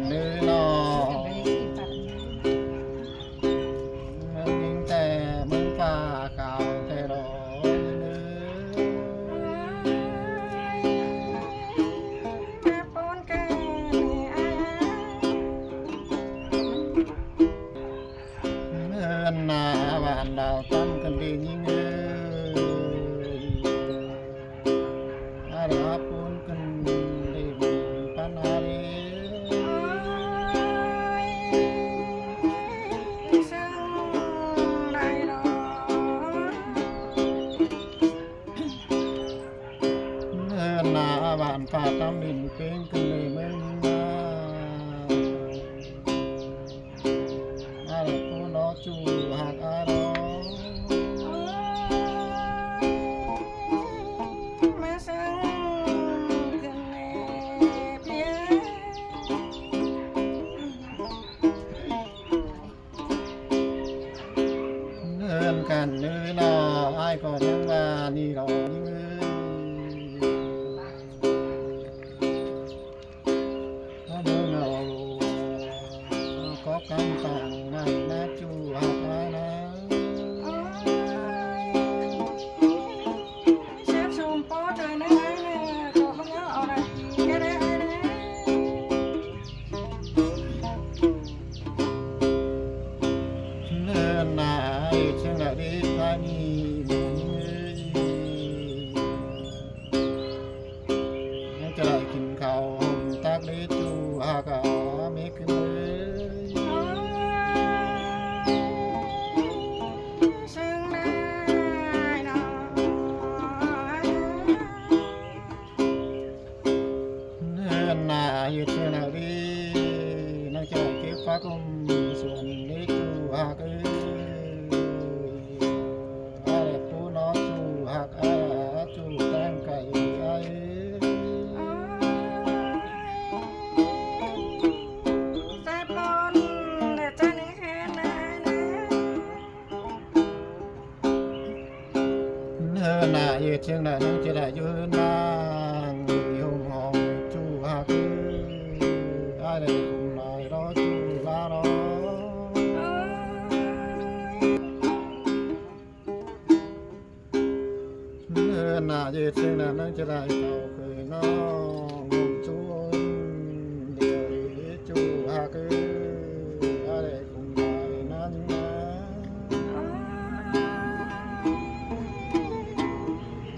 เนื้อนอเมืองยิงแต่เมืองป่าเก่าแต่รอเนื้อนหน้าบ้านดาวตั้งกันดียิ่งอาราปูนกันดีปัญหาเรหน้าบ้านป่าตำดินเป็นกันเลยเมืองมาอาราปูนอจูหักอารอเงินกันเนื้อนอไอ้ก็ยังว่านี่รอนี่เงินcó cam tàng này na chu học ai na xếp xùm bó trời nè có không nhớ ở đây cái đấy ai đấy nên là chẳng là đi qua nhì nhưng cho lại kinh khẩu tác đi chu học ở mấy cáiอยู่ที่ไหนดีนักจะเก็บฟ้ากุมส่วนนี้จูหักอะไรผู้น้องจูหักจูแตงไก่แซ่บร้อนเดี๋ยวจะนี่แค่ไหนนะเนื้อหน้าอยู่ที่ไหนนักจะได้ยืนนางอยู่ห้องจูหักอะไรกุมลายรอจูลารอเนื้อหน้าอยู่ที่ไหนนักจะได้เก่าเคยน้องจูเดียวจูหักอะไรกุมลายนั้นนะ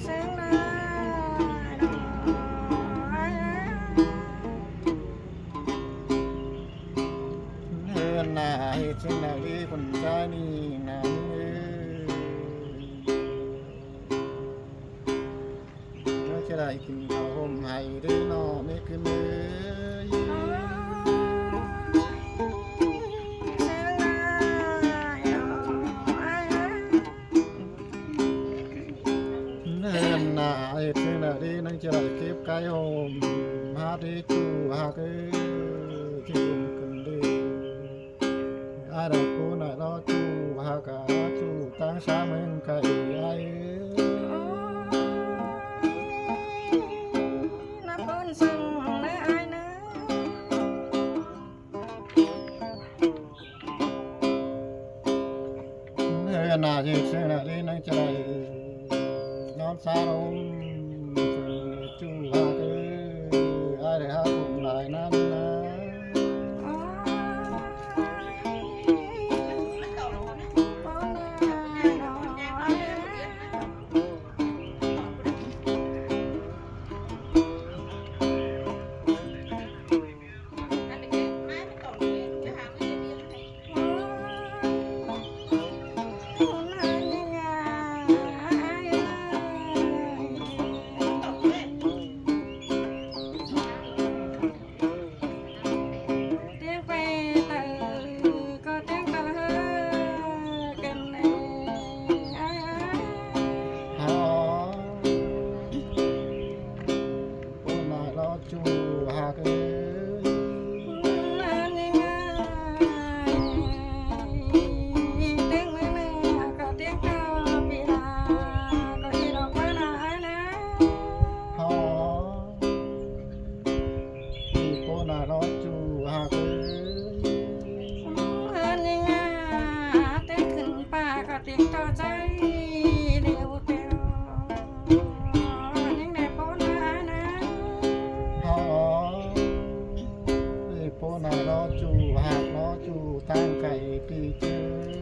เสียงไหนหน้าเหตุเช่นนาดีคนใจนี่นาเราจะได้กินข้าวห่มให้หรือนอไม่ขึ้นเลยเนื้อหน้าเหตุเช่นนาดีนั่งจะได้เก็บไก่ห่มหาที่จูหากที่คุมกันดีอาดาคูน่ารอจูหากจูตั้งสามเมืองไก่ไอ้น้ำบนสั่งและไอ้นะเนื้อหน้าเหตุเช่นนาดีนั่งจะได้นอนสาลงจูหากอะไรหาคุมหลายนั้นนะ nà lo chu hạt lo chu tang cày pi chơi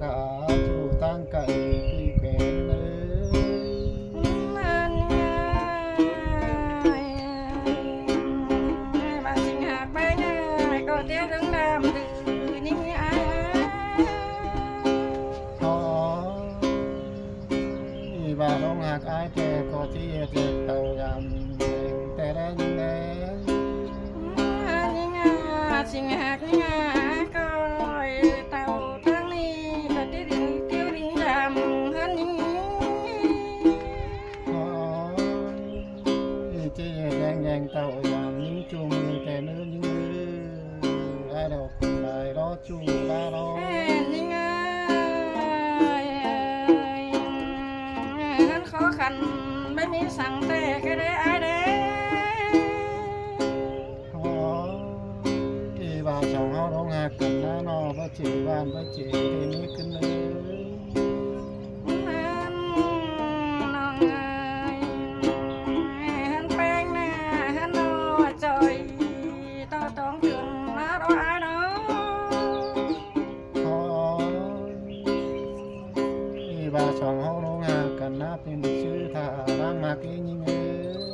กะจูตั้งไก่ปีแขวนเลย มาสิงหาไปง่ายก็เตี้ยถึงดำดื้อนี่อ้าย อ๋อบ่าน้องหักอายแต่ก็ที่เจ็บเต่ายำแต่ได้ยินแดง นี่งาสิงหานี่งาก็เต่าทั้งนี้ก็เตี้ยเตี้ยวดิ้งดำฮันนี่ อ๋อที่แดงแดงเต่ายำยิงจุ่มแต่เนื้อยิงมือไอ้ดอกคุณนายรอจูบาน้อง นี่งาฮันขอขันไม่มีสั่งแต่ก็ได้อ้ายเด้ อ๋อที่บ่าสองเฮาน้องหักกันนะนอบ่จีบ้านบ่จีที่นี้ขึ้นเลย น้องเอ๋ยหันแป้งหน้าหันนอจอยต่อต้องถึงมารออ้ายเนาะ อ๋อที่บ่าสองเฮาน้องหักกันนะเป็นชื่อท่าร่างมากยิ่งเอ้ย